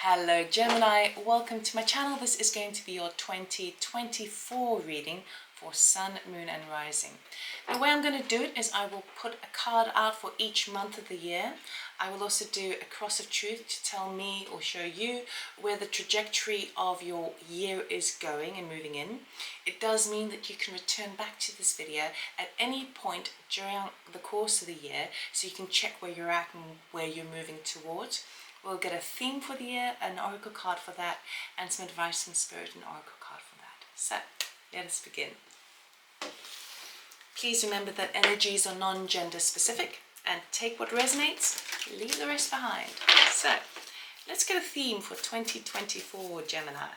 Hello Gemini, welcome to my channel. This is going to be your 2024 reading for Sun, Moon and Rising. The way I'm going to do it is I will put a card out for each month of the year. I will also do a cross of truth to tell me or show you where the trajectory of your year is going and moving in. It does mean that you can return back to this video at any point during the course of the year so you can check where you're at and where you're moving towards. We'll get a theme for the year, an oracle card for that, and some advice from Spirit, an oracle card for that. So, let us begin. Please remember that energies are non-gender specific, and take what resonates, leave the rest behind. So, let's get a theme for 2024 Gemini.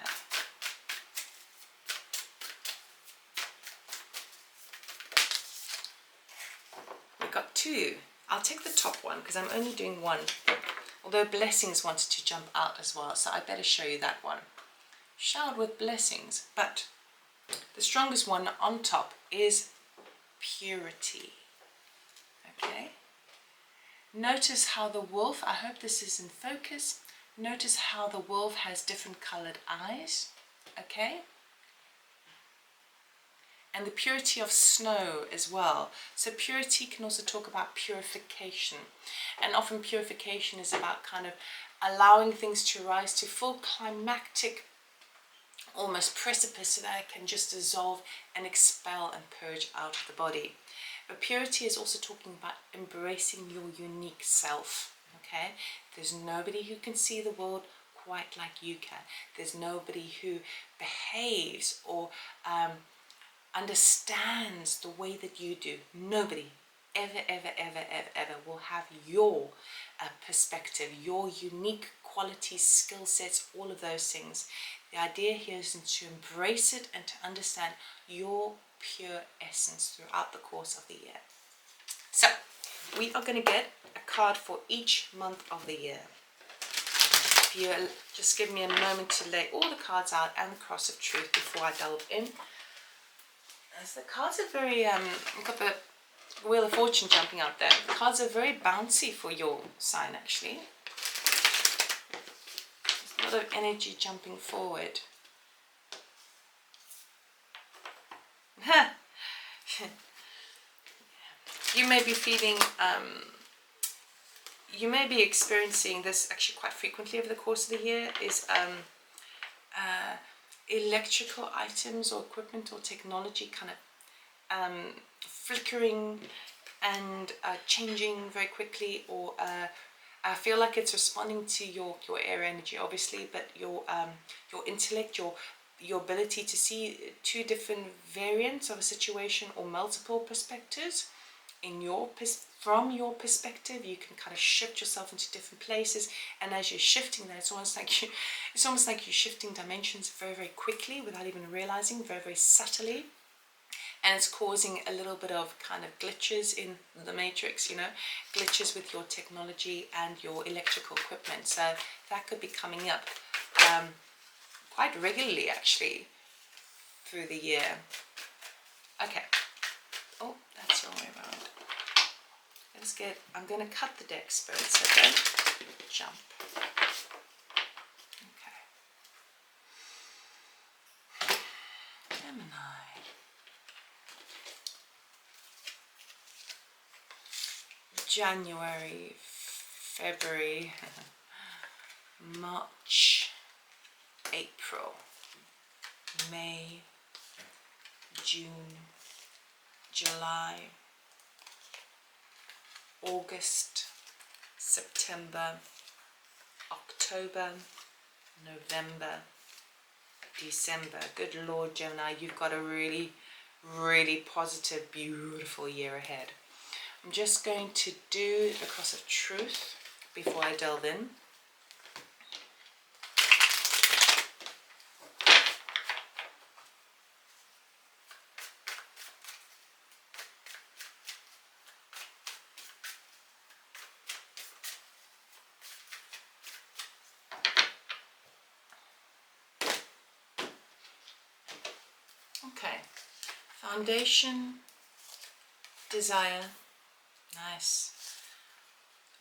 We've got two. I'll take the top one because I'm only doing one. Although blessings wanted to jump out as well, so I better show you that one. Showered with blessings, but the strongest one on top is purity. Okay? Notice how the wolf, I hope this is in focus, notice how the wolf has different colored eyes. Okay? And the purity of snow as well. So purity can also talk about purification. And often purification is about kind of allowing things to rise to full climactic, almost precipice, so that it can just dissolve and expel and purge out of the body. But purity is also talking about embracing your unique self. Okay? There's nobody who can see the world quite like you can. There's nobody who behaves or understands the way that you do. Nobody ever will have your perspective, your unique qualities, skill sets, all of those things. The idea here is to embrace it and to understand your pure essence throughout the course of the year. So we are going to get a card for each month of the year. If you just give me a moment to lay all the cards out and the cross of truth before I delve in. As the cards are very, we've got the Wheel of Fortune jumping out there. The cards are very bouncy for your sign actually. There's a lot of energy jumping forward. You may be feeling, you may be experiencing this actually quite frequently over the course of the year, is electrical items or equipment or technology kind of flickering and changing very quickly, or I feel like it's responding to your air energy obviously, but your intellect, your ability to see two different variants of a situation or multiple perspectives from your perspective. You can kind of shift yourself into different places, and as you're shifting there, it's almost like you're shifting dimensions very, very quickly without even realizing, very, very subtly, and it's causing a little bit of kind of glitches in the matrix, you know, glitches with your technology and your electrical equipment. So that could be coming up quite regularly actually through the year. Okay. Oh, that's the wrong way around. Let's get, I'm going to cut the deck, Spirit, so don't jump. Okay. Gemini. January, February, March, April, May, June, July, August, September, October, November, December. Good Lord, Gemini, you've got a really, really positive, beautiful year ahead. I'm just going to do the cross of truth before I delve in. Okay, foundation, desire, nice.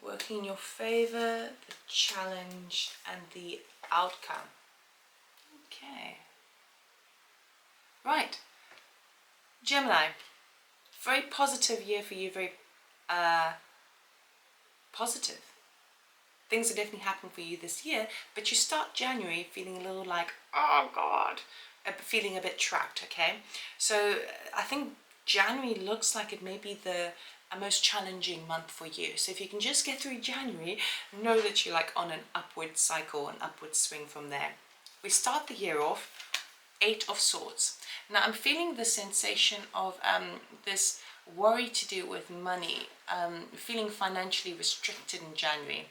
Working in your favor, the challenge and the outcome. Okay. Right. Gemini. Very positive year for you. Very positive. Things are definitely happening for you this year, but you start January feeling a little like, oh God, feeling a bit trapped, okay? So I think January looks like it may be the most challenging month for you. So if you can just get through January, know that you're like on an upward cycle, an upward swing from there. We start the year off, 8 of Swords. Now I'm feeling the sensation of this worry to do with money, feeling financially restricted in January.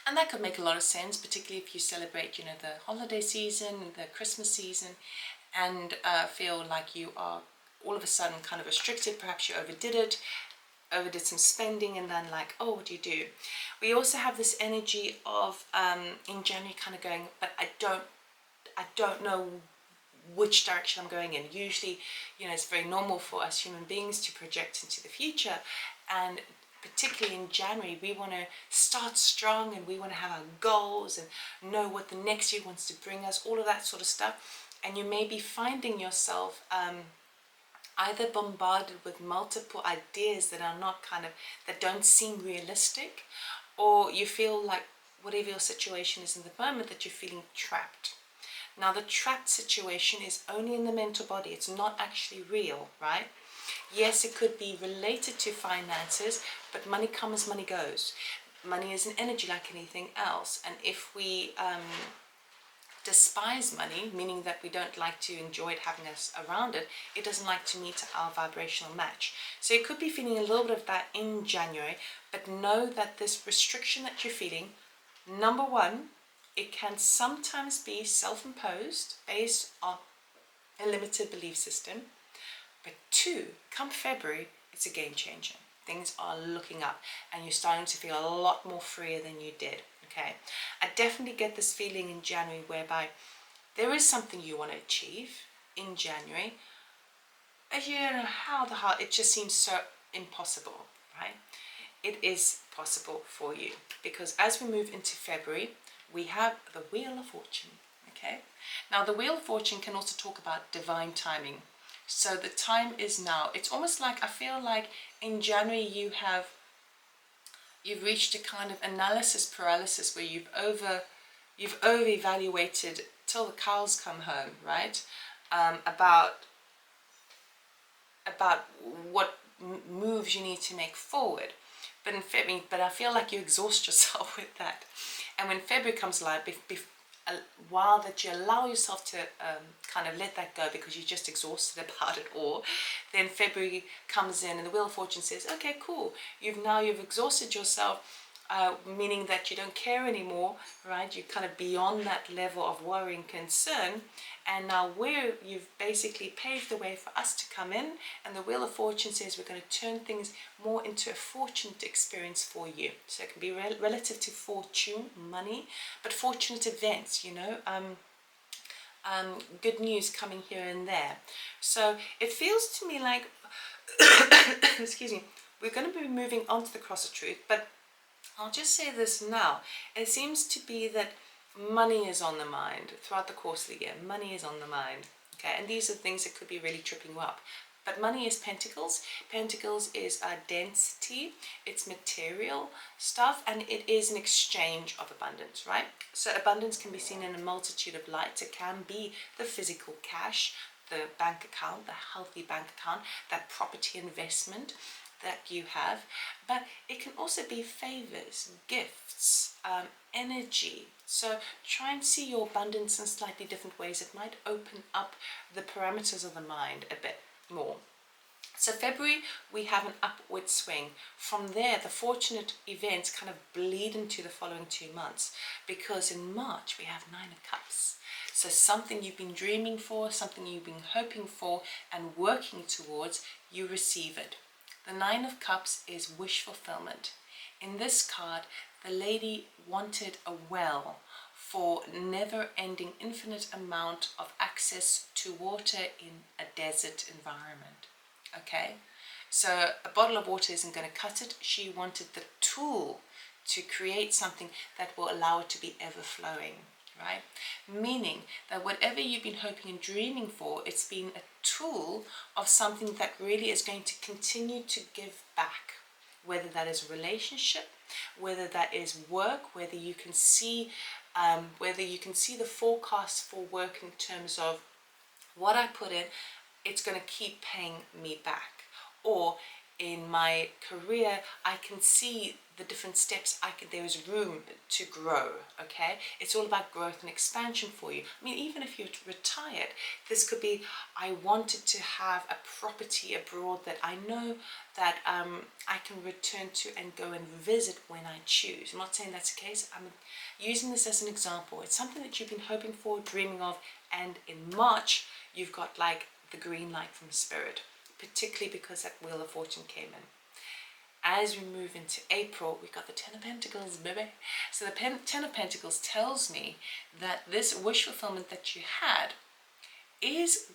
And that could make a lot of sense, particularly if you celebrate, you know, the holiday season, the Christmas season, and feel like you are all of a sudden kind of restricted. Perhaps you overdid some spending, and then like, oh, what do you do? We also have this energy of in January kind of going, but I don't know which direction I'm going in. Usually, you know, it's very normal for us human beings to project into the future, and particularly in January, we want to start strong and we want to have our goals and know what the next year wants to bring us, all of that sort of stuff. And you may be finding yourself either bombarded with multiple ideas that are not that don't seem realistic, or you feel like whatever your situation is in the moment that you're feeling trapped. Now the trapped situation is only in the mental body, it's not actually real, right? Yes, it could be related to finances, but money comes, money goes. Money is an energy like anything else, and if we despise money, meaning that we don't like to enjoy it having us around it, it doesn't like to meet our vibrational match. So you could be feeling a little bit of that in January, but know that this restriction that you're feeling, number one, it can sometimes be self-imposed based on a limited belief system. But two, come February, it's a game changer. Things are looking up and you're starting to feel a lot more freer than you did, okay? I definitely get this feeling in January whereby there is something you want to achieve in January. And you don't know how it just seems so impossible, right? It is possible for you, because as we move into February, we have the Wheel of Fortune, okay? Now the Wheel of Fortune can also talk about divine timing. So the time is now. It's almost like, I feel like in January you've reached a kind of analysis paralysis where you've over-evaluated till the cows come home, right? About what moves you need to make forward. But in February, I feel like you exhaust yourself with that. And when February comes alive, while that you allow yourself to kind of let that go because you're just exhausted about it all, then February comes in and the Wheel of Fortune says, okay, cool, you've exhausted yourself, meaning that you don't care anymore, right? You're kind of beyond that level of worry and concern, and now you've basically paved the way for us to come in, and the Wheel of Fortune says we're going to turn things more into a fortunate experience for you. So it can be relative to fortune, money, but fortunate events, you know, good news coming here and there. So it feels to me like, excuse me, we're going to be moving on to the Cross of Truth, but I'll just say this now. It seems to be that money is on the mind throughout the course of the year. Money is on the mind, okay? And these are things that could be really tripping you up. But money is pentacles. Pentacles is density, it's material stuff, and it is an exchange of abundance, right? So abundance can be seen in a multitude of lights. It can be the physical cash, the bank account, the healthy bank account, that property investment that you have, but it can also be favors, gifts, energy. So try and see your abundance in slightly different ways. It might open up the parameters of the mind a bit more. So February, we have an upward swing. From there, the fortunate events kind of bleed into the following 2 months, because in March we have 9 of Cups. So something you've been dreaming for, something you've been hoping for and working towards, you receive it. The 9 of Cups is wish fulfillment. In this card, the lady wanted a well for never-ending infinite amount of access to water in a desert environment. Okay, so a bottle of water isn't going to cut it. She wanted the tool to create something that will allow it to be ever flowing. right? Meaning that whatever you've been hoping and dreaming for, it's been a tool of something that really is going to continue to give back, whether that is a relationship, whether that is work, whether you can see the forecast for work in terms of what I put in, it's going to keep paying me back. Or in my career, I can see the different steps there is room to grow. Okay, it's all about growth and expansion for you. I mean, even if you're retired, this could be, I wanted to have a property abroad that I know that I can return to and go and visit when I choose. I'm not saying that's the case. I'm using this as an example. It's something that you've been hoping for, dreaming of, and in March you've got like the green light from Spirit, particularly because that Wheel of Fortune came in. As we move into April, we've got the Ten of Pentacles, baby. So the Ten of Pentacles tells me that this wish fulfillment that you had it's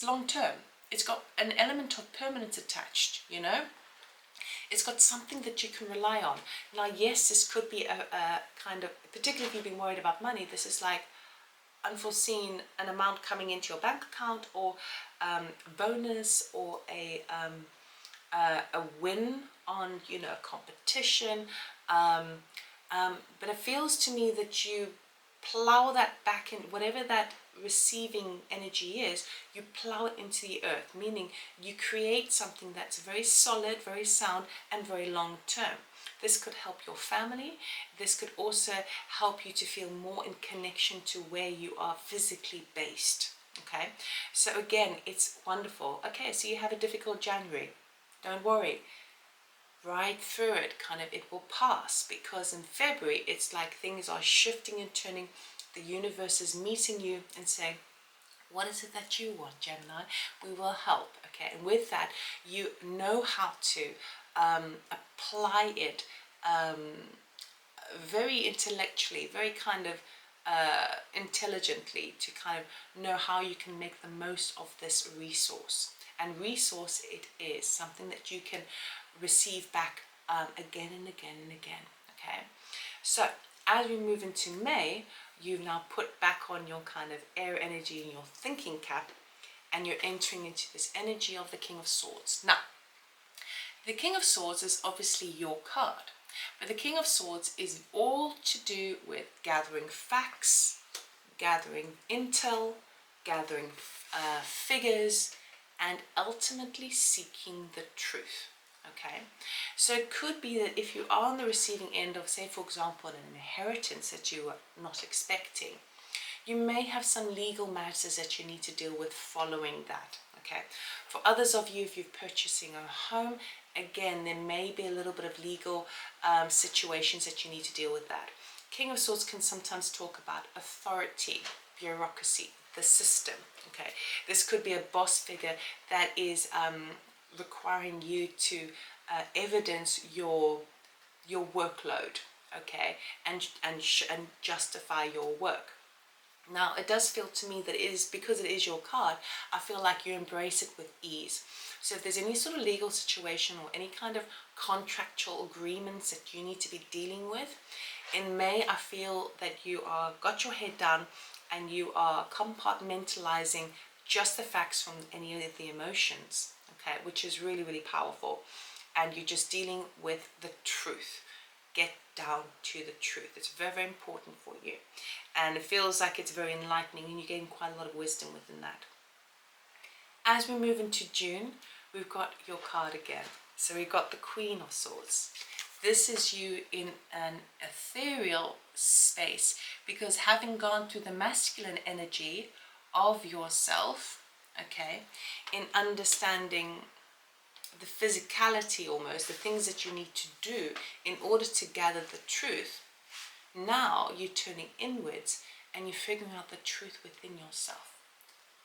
long term. It's got an element of permanence attached, you know. It's got something that you can rely on. Now, yes, this could be a kind of, particularly if you've been worried about money, this is like unforeseen, an amount coming into your bank account, or bonus, or a win on, you know, a competition. But it feels to me that you plow that back in, whatever that receiving energy is, you plow it into the earth, meaning you create something that's very solid, very sound, and very long term. This could help your family. This could also help you to feel more in connection to where you are physically based. Okay, so again, it's wonderful. Okay, so you have a difficult January. Don't worry. Right through it, kind of, it will pass, because in February it's like things are shifting and turning. The universe is meeting you and saying, what is it that you want, Gemini? We will help. Okay, and with that, you know how to apply it very intellectually, very kind of intelligently, to kind of know how you can make the most of this resource. And resource it is something that you can receive back again and again and again. Okay, so as we move into May, you've now put back on your kind of air energy and your thinking cap, and you're entering into this energy of the King of Swords. Now, the King of Swords is obviously your card, but the King of Swords is all to do with gathering facts, gathering intel, gathering figures, and ultimately seeking the truth. Okay, so it could be that if you are on the receiving end of, say, for example, an inheritance that you were not expecting, you may have some legal matters that you need to deal with following that. Okay, for others of you, if you're purchasing a home, again, there may be a little bit of legal situations that you need to deal with that. King of Swords can sometimes talk about authority, bureaucracy, the system. Okay, this could be a boss figure that is requiring you to evidence your workload, okay, and justify your work. Now, it does feel to me that it is, because it is your card, I feel like you embrace it with ease. So if there's any sort of legal situation or any kind of contractual agreements that you need to be dealing with, in May, I feel that you are got your head down and you are compartmentalizing just the facts from any of the emotions, okay, which is really, really powerful. And you're just dealing with the truth. Get down to the truth. It's very, very important for you. And it feels like it's very enlightening, and you're getting quite a lot of wisdom within that. As we move into June, we've got your card again. So we've got the Queen of Swords. This is you in an ethereal space, because having gone through the masculine energy of yourself, okay, in understanding the physicality, almost the things that you need to do in order to gather the truth, now you're turning inwards and you're figuring out the truth within yourself.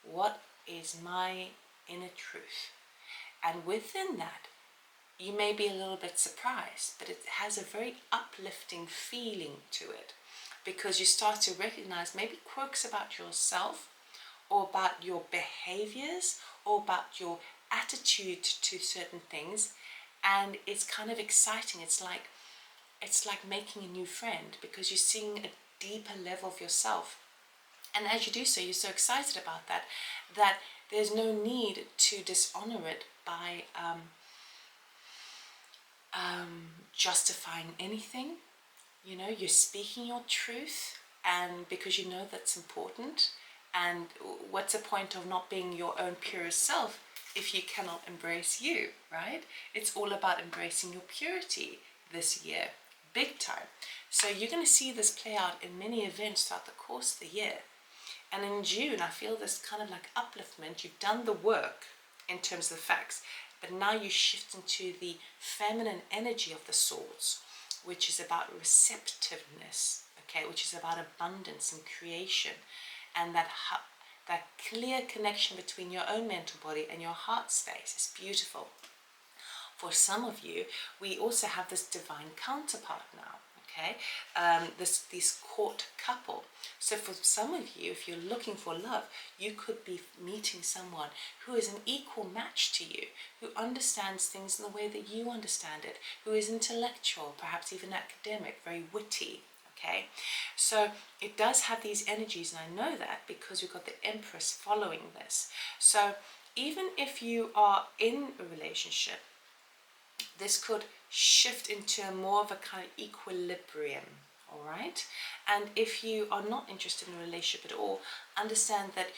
What is my inner truth? And within that, you may be a little bit surprised, but it has a very uplifting feeling to it, because you start to recognize maybe quirks about yourself, or about your behaviors, or about your attitude to certain things, and it's kind of exciting. It's like it's like making a new friend, because you're seeing a deeper level of yourself. And as you do so, you're so excited about that, that there's no need to dishonor it by justifying anything. You know, you're speaking your truth, and because you know that's important. And what's the point of not being your own purest self if you cannot embrace you, right? It's all about embracing your purity this year, big time. So you're going to see this play out in many events throughout the course of the year. And in June, I feel this kind of like upliftment. You've done the work in terms of the facts, but now you shift into the feminine energy of the swords, which is about receptiveness, okay, which is about abundance and creation, and that clear connection between your own mental body and your heart space is beautiful. For some of you, we also have this divine counterpart now, okay, this court couple. So for some of you, if you're looking for love, you could be meeting someone who is an equal match to you, who understands things in the way that you understand it, who is intellectual, perhaps even academic, very witty. Okay, so it does have these energies, and I know that because we've got the Empress following this. So even if you are in a relationship, this could shift into a more of a kind of equilibrium, all right? And if you are not interested in a relationship at all, understand that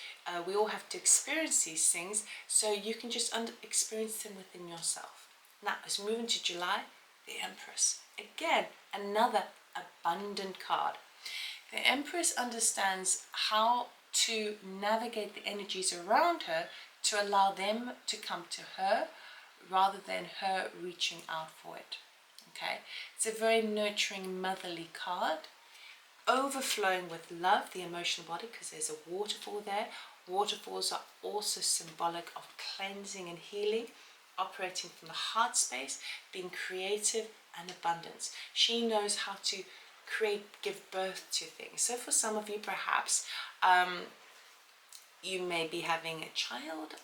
we all have to experience these things, so you can just experience them within yourself. Now, as we move into July, the Empress. Again, another abundant card. The Empress understands how to navigate the energies around her to allow them to come to her rather than her reaching out for it. Okay, it's a very nurturing, motherly card, overflowing with love, the emotional body, because there's a waterfall there. Waterfalls are also symbolic of cleansing and healing, operating from the heart space, being creative and abundance. She knows how to create, give birth to things. So for some of you, perhaps you may be having a child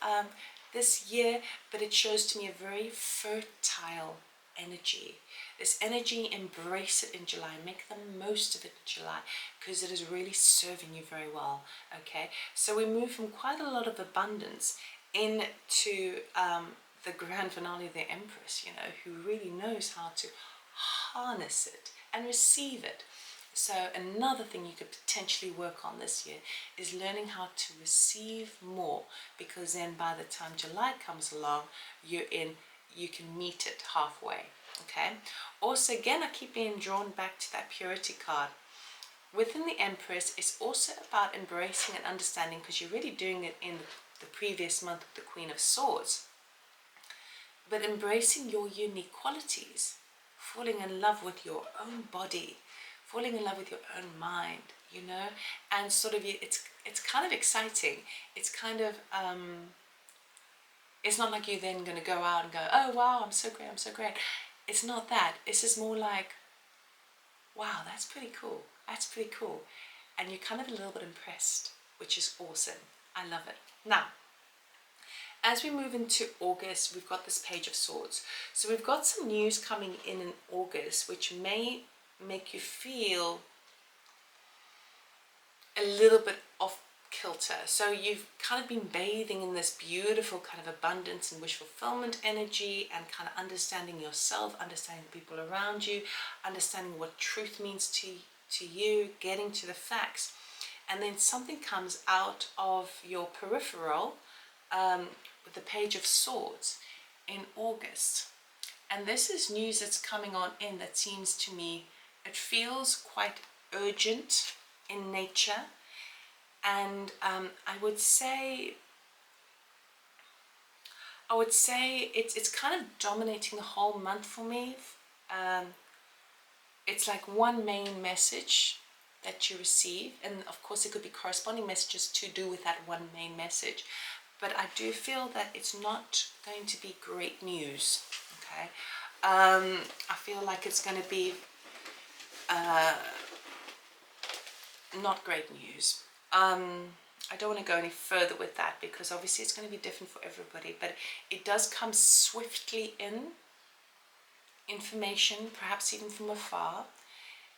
this year, but it shows to me a very fertile energy. This energy, embrace it in July, make the most of it in July, because it is really serving you very well. Okay, so we move from quite a lot of abundance into the grand finale of the Empress, you know, who really knows how to harness it and receive it. So another thing you could potentially work on this year is learning how to receive more, because then by the time July comes along, you can meet it halfway. Okay. Also, again, I keep being drawn back to that purity card. Within the Empress, it's also about embracing and understanding, because you're really doing it in the previous month with the Queen of Swords, but embracing your unique qualities, falling in love with your own body, falling in love with your own mind, you know, and sort of it's kind of exciting. It's kind of it's not like you're then going to go out and go, oh wow, I'm so great, I'm so great. It's not that. It's just more like, wow, that's pretty cool. That's pretty cool. And you're kind of a little bit impressed, which is awesome. I love it. Now, as we move into August, we've got this Page of Swords. So we've got some news coming in August, which may make you feel a little bit off kilter. So you've kind of been bathing in this beautiful kind of abundance and wish fulfillment energy, and kind of understanding yourself, understanding the people around you, understanding what truth means to you, getting to the facts. And then something comes out of your peripheral with the Page of Swords in August. And this is news that's coming on in that seems to me, it feels quite urgent in nature. And I would say it's kind of dominating the whole month for me. It's like one main message that you receive, and of course it could be corresponding messages to do with that one main message, but I do feel that it's not going to be great news. Okay, I feel like it's going to be not great news. I don't want to go any further with that, because obviously it's going to be different for everybody, but it does come swiftly in, information, perhaps even from afar.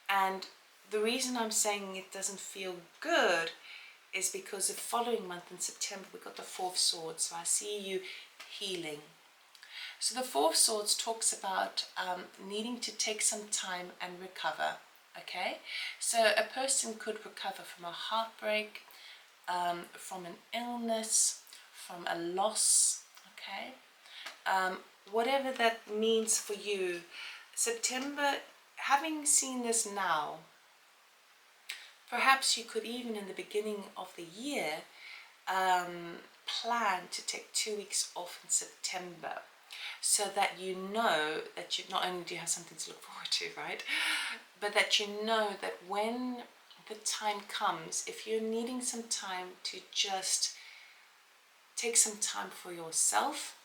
And the reason I'm saying it doesn't feel good is because the following month in September we got the Four of Swords. So I see you healing. So the Four of Swords talks about needing to take some time and recover. Okay, so a person could recover from a heartbreak, from an illness, from a loss. Okay, whatever that means for you. September, having seen this now, perhaps you could even in the beginning of the year plan to take 2 weeks off in September, so that you know that you not only do you have something to look forward to, right, but that you know that when the time comes, if you're needing some time to just take some time for yourself,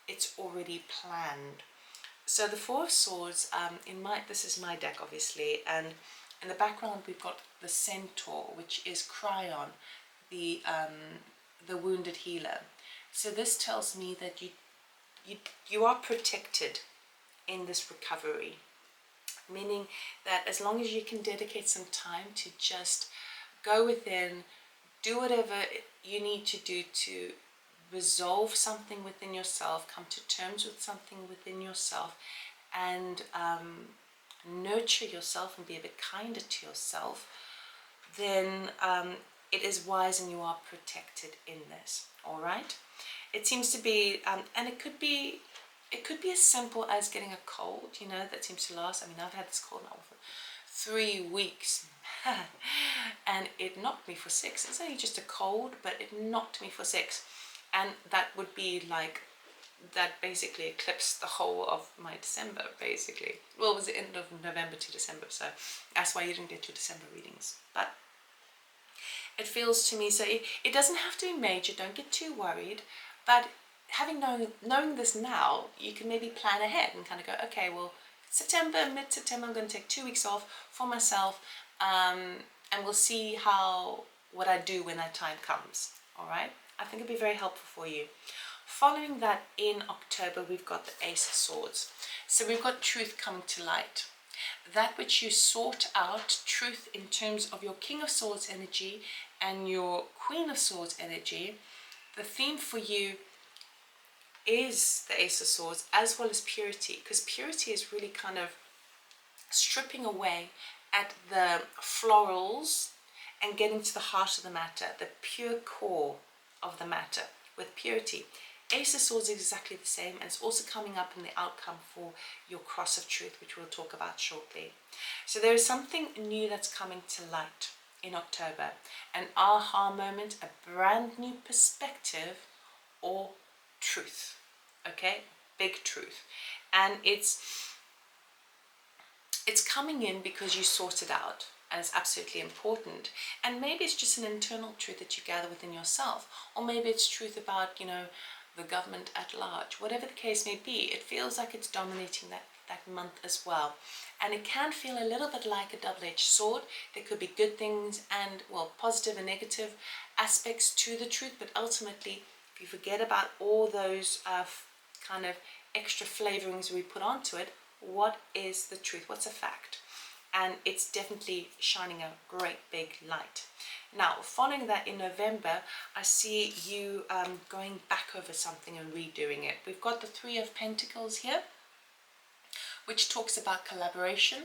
it's already planned. So the Four of Swords, this is my deck obviously, and in the background we've got the Centaur, which is Cryon, the wounded healer. So this tells me that you are protected in this recovery, meaning that as long as you can dedicate some time to just go within, do whatever you need to do to resolve something within yourself, come to terms with something within yourself, and nurture yourself and be a bit kinder to yourself, then it is wise and you are protected in this. All right, it seems to be and it could be as simple as getting a cold, you know, that seems to last. I mean, I've had this cold now for 3 weeks and it knocked me for 6. It's only just a cold, but it knocked me for 6, and that would be like, that basically eclipsed the whole of my December, basically. Well, it was the end of November to December, so that's why you didn't get your December readings. But it feels to me, so it doesn't have to be major, don't get too worried, but knowing this now, you can maybe plan ahead and kind of go, okay, well, mid-September, I'm going to take 2 weeks off for myself, and we'll see what I do when that time comes. All right, I think it'll be very helpful for you. Following that, in October, we've got the Ace of Swords. So we've got truth coming to light. That which you sought out, truth in terms of your King of Swords energy and your Queen of Swords energy. The theme for you is the Ace of Swords, as well as purity, because purity is really kind of stripping away at the florals and getting to the heart of the matter, the pure core of the matter with purity. Ace of Swords is exactly the same, and it's also coming up in the outcome for your Cross of Truth, which we'll talk about shortly. So there is something new that's coming to light in October, an aha moment, a brand new perspective, or truth. Okay, big truth, and it's coming in because you sort it out, and it's absolutely important. And maybe it's just an internal truth that you gather within yourself, or maybe it's truth about, you know, the government at large. Whatever the case may be, it feels like it's dominating that month as well, and it can feel a little bit like a double-edged sword. There could be good things and, well, positive and negative aspects to the truth, but ultimately, if you forget about all those kind of extra flavorings we put onto it, what is the truth? What's a fact? And it's definitely shining a great big light. Now, following that, in November, I see you going back over something and redoing it. We've got the Three of Pentacles here, which talks about collaboration.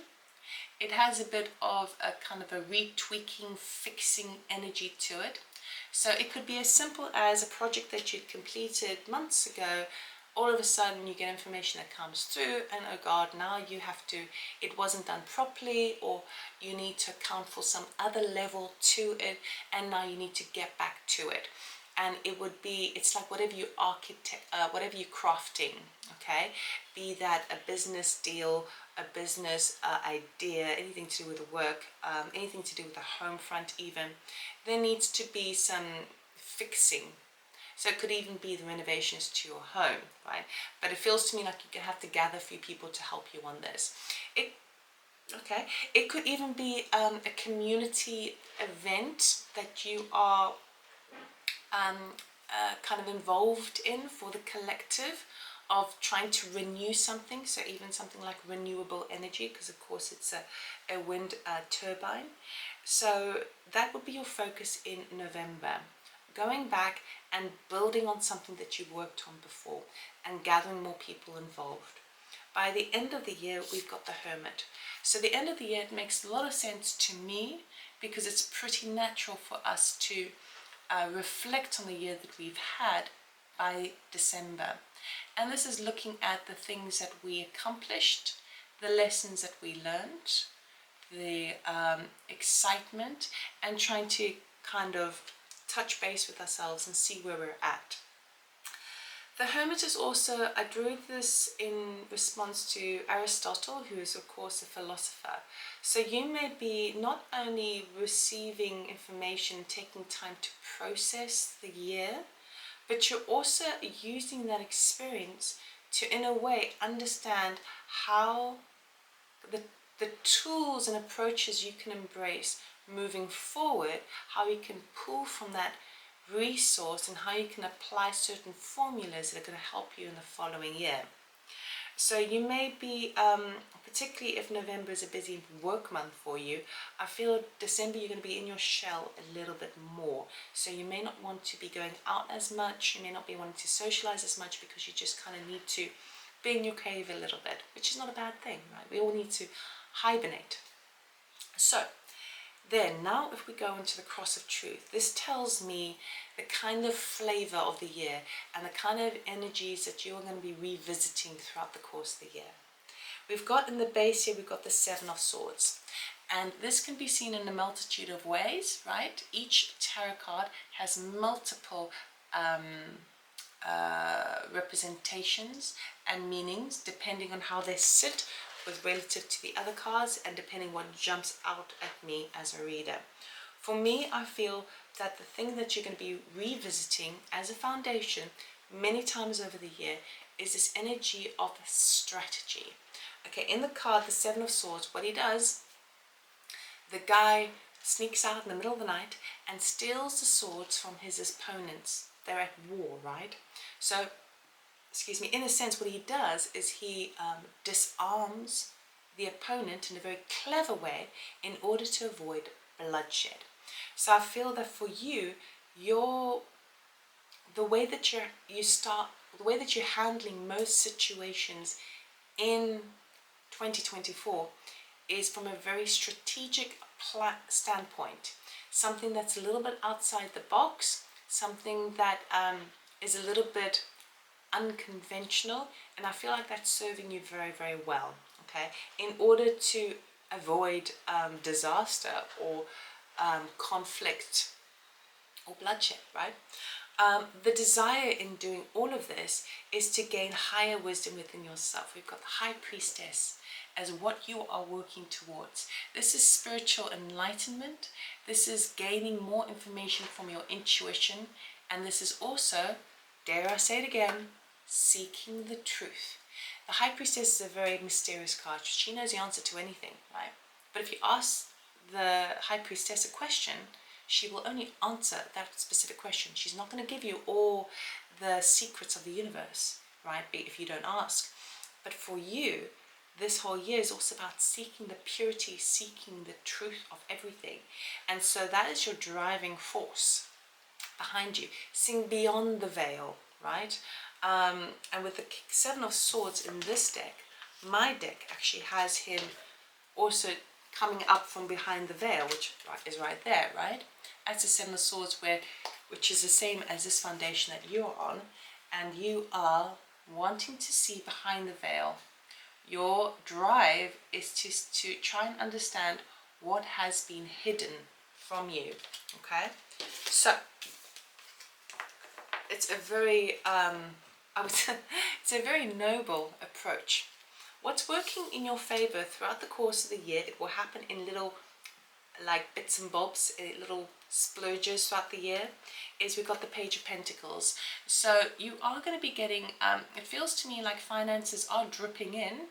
It has a bit of a kind of a retweaking, fixing energy to it. So it could be as simple as a project that you'd completed months ago. All of a sudden you get information that comes through, and oh God, now you have to, it wasn't done properly, or you need to account for some other level to it, and now you need to get back to it. And it would be, it's like whatever you whatever you're crafting, okay? Be that a business deal, a business idea, anything to do with the work, anything to do with the home front even, there needs to be some fixing. So it could even be the renovations to your home, right? But it feels to me like you have to gather a few people to help you on this. It could even be a community event that you are kind of involved in for the collective of trying to renew something, so even something like renewable energy, because of course it's a wind turbine. So that would be your focus in November, going back and building on something that you've worked on before and gathering more people involved. By the end of the year, we've got the Hermit. So the end of the year, it makes a lot of sense to me because it's pretty natural for us to reflect on the year that we've had by December. And this is looking at the things that we accomplished, the lessons that we learned, the excitement, and trying to kind of touch base with ourselves and see where we're at. The Hermit is also, I drew this in response to Aristotle, who is of course a philosopher. So you may be not only receiving information, taking time to process the year, but you're also using that experience to, in a way, understand how the tools and approaches you can embrace moving forward, how you can pull from that resource and how you can apply certain formulas that are going to help you in the following year. So you may be, particularly if November is a busy work month for you, I feel December you're going to be in your shell a little bit more. So you may not want to be going out as much, you may not be wanting to socialize as much because you just kind of need to be in your cave a little bit, which is not a bad thing, right? We all need to hibernate. So then now if we go into the Cross of Truth, this tells me the kind of flavor of the year and the kind of energies that you're going to be revisiting throughout the course of the year. We've got in the base here, we've got the Seven of Swords. And this can be seen in a multitude of ways, right? Each tarot card has multiple representations and meanings depending on how they sit with relative to the other cards and depending what jumps out at me as a reader. For me, I feel that the thing that you're going to be revisiting as a foundation many times over the year is this energy of strategy. Okay, in the card, the Seven of Swords, what he does, the guy sneaks out in the middle of the night and steals the swords from his opponents. They're at war, right? So, excuse me, in a sense, what he does is he disarms the opponent in a very clever way in order to avoid bloodshed. So I feel that for you, the way that you're handling most situations in 2024 is from a very strategic standpoint, something that's a little bit outside the box, something that is a little bit unconventional, and I feel like that's serving you very, very well, okay, in order to avoid disaster or conflict or bloodshed, right? The desire in doing all of this is to gain higher wisdom within yourself. We've got the High Priestess as what you are working towards. This is spiritual enlightenment. This is gaining more information from your intuition. And this is also, dare I say it again, seeking the truth. The High Priestess is a very mysterious card. She knows the answer to anything, right? But if you ask the High Priestess a question, she will only answer that specific question. She's not going to give you all the secrets of the universe, right, if you don't ask. But for you, this whole year is also about seeking the purity, seeking the truth of everything. And so that is your driving force behind you, seeing beyond the veil, right? And with the Seven of Swords in this deck, my deck actually has him also coming up from behind the veil, which is right there, right? That's the Seven of Swords, which is the same as this foundation that you're on, and you are wanting to see behind the veil. Your drive is to try and understand what has been hidden from you, okay? So, it's a very, it's a very noble approach. What's working in your favor throughout the course of the year, it will happen in little like bits and bobs, little splurges throughout the year, is we've got the Page of Pentacles. So you are going to be getting, it feels to me like finances are dripping in,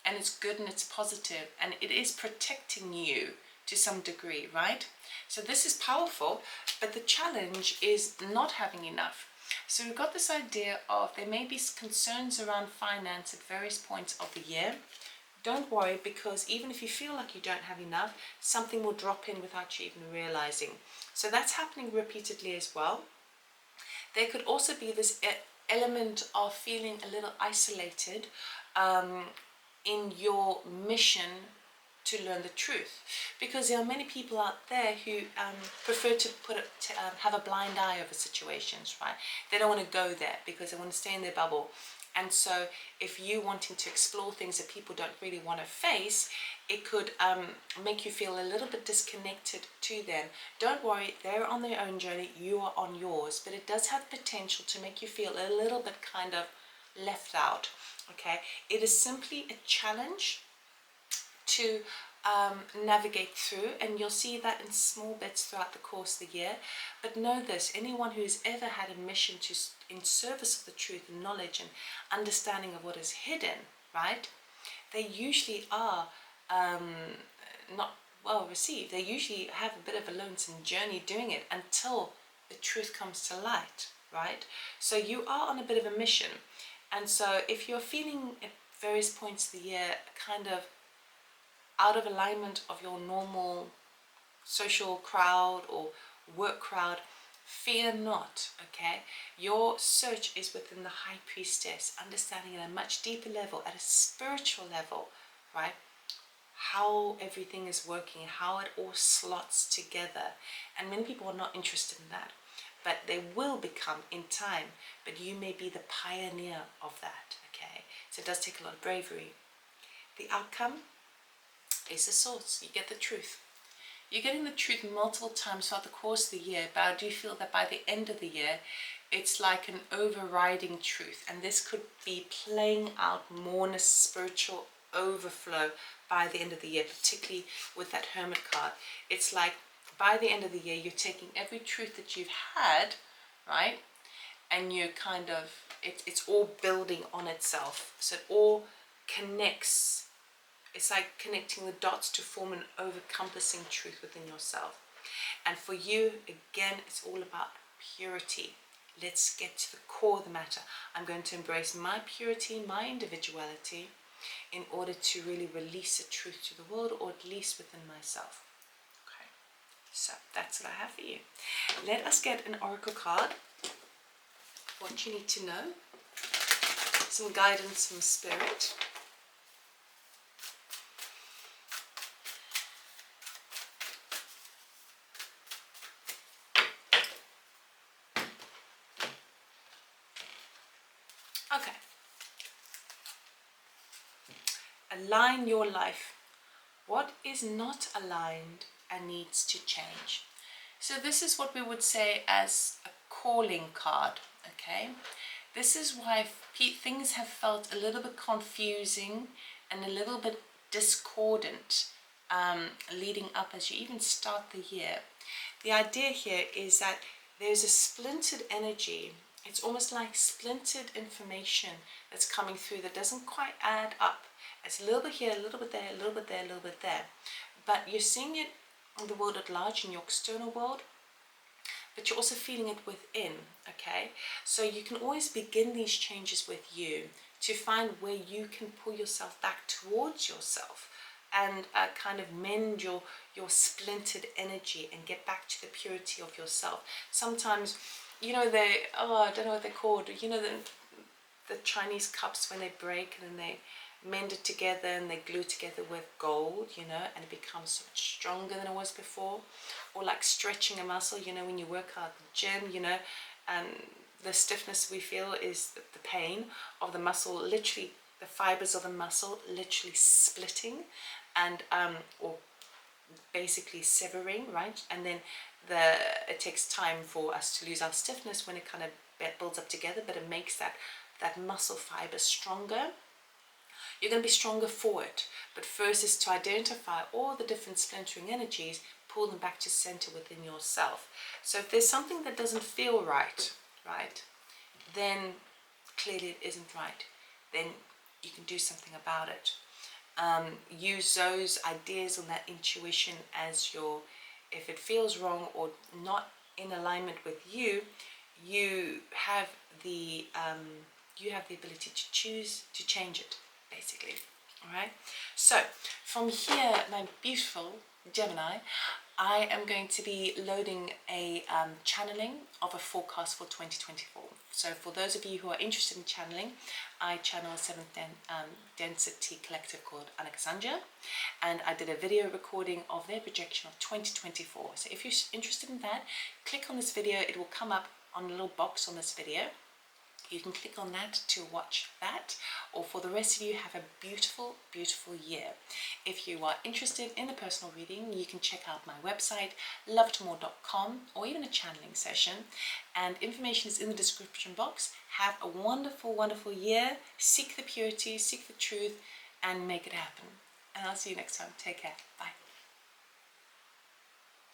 and it's good and it's positive, and it is protecting you to some degree, right? So this is powerful, but the challenge is not having enough. So we've got this idea of there may be concerns around finance at various points of the year. Don't worry, because even if you feel like you don't have enough, something will drop in without you even realizing. So that's happening repeatedly as well. There could also be this element of feeling a little isolated in your mission to learn the truth, because there are many people out there who prefer to have a blind eye over situations, right? They don't want to go there because they want to stay in their bubble. And so if you wanting to explore things that people don't really want to face, it could make you feel a little bit disconnected to them. Don't worry, they're on their own journey, you are on yours, but it does have potential to make you feel a little bit kind of left out, okay? It is simply a challenge to navigate through, and you'll see that in small bits throughout the course of the year. But know this, anyone who's ever had a mission to in service of the truth and knowledge and understanding of what is hidden, right, they usually are not well received. They usually have a bit of a lonesome journey doing it until the truth comes to light, right? So you are on a bit of a mission. And so if you're feeling at various points of the year kind of out of alignment of your normal social crowd or work crowd, fear not, okay? Your search is within the high priestess, understanding at a much deeper level, at a spiritual level, right? How everything is working, how it all slots together. And many people are not interested in that, but they will become in time. But you may be the pioneer of that, okay? So it does take a lot of bravery. The outcome is the source. You get the truth. You're getting the truth multiple times throughout the course of the year, but I do feel that by the end of the year, it's like an overriding truth. And this could be playing out more in a spiritual overflow by the end of the year, particularly with that Hermit card. It's like by the end of the year, you're taking every truth that you've had, right? And you're kind of, it's all building on itself. So it all connects. It's like connecting the dots to form an over-encompassing truth within yourself. And for you, again, it's all about purity. Let's get to the core of the matter. I'm going to embrace my purity, my individuality, in order to really release the truth to the world, or at least within myself. Okay, so that's what I have for you. Let us get an oracle card. What you need to know. Some guidance from Spirit. Okay. Align your life. What is not aligned and needs to change? So this is what we would say as a calling card, okay? This is why things have felt a little bit confusing and a little bit discordant leading up as you even start the year. The idea here is that there's a splintered energy. It's almost like splintered information that's coming through that doesn't quite add up. It's a little bit here, a little bit there, a little bit there, a little bit there. But you're seeing it in the world at large, in your external world, but you're also feeling it within, okay? So you can always begin these changes with you to find where you can pull yourself back towards yourself and kind of mend your splintered energy and get back to the purity of yourself. Sometimes, you know, I don't know what they're called, you know, the Chinese cups when they break and then they mend it together and they glue together with gold, you know, and it becomes so much stronger than it was before. Or like stretching a muscle, you know, when you work out at the gym, you know, and the stiffness we feel is the pain of the muscle, literally the fibers of the muscle literally splitting and or basically severing, right? And then it takes time for us to lose our stiffness when it kind of builds up together, but it makes that muscle fiber stronger. You're going to be stronger for it, but first is to identify all the different splintering energies, pull them back to center within yourself. So if there's something that doesn't feel right, then clearly it isn't right. Then you can do something about it. Use those ideas and that intuition as if it feels wrong or not in alignment with you, you have the ability to choose to change it, basically. All right. So from here, my beautiful Gemini, I am going to be loading a channeling of a forecast for 2024. So for those of you who are interested in channeling, I channel a 7th density collective called Alexandria, and I did a video recording of their projection of 2024. So if you're interested in that, click on this video. It will come up on a little box on this video. You can click on that to watch that, or for the rest of you, have a beautiful, beautiful year. If you are interested in a personal reading, you can check out my website, lovetomore.com, or even a channeling session, and information is in the description box. Have a wonderful, wonderful year. Seek the purity, seek the truth, and make it happen. And I'll see you next time. Take care. Bye.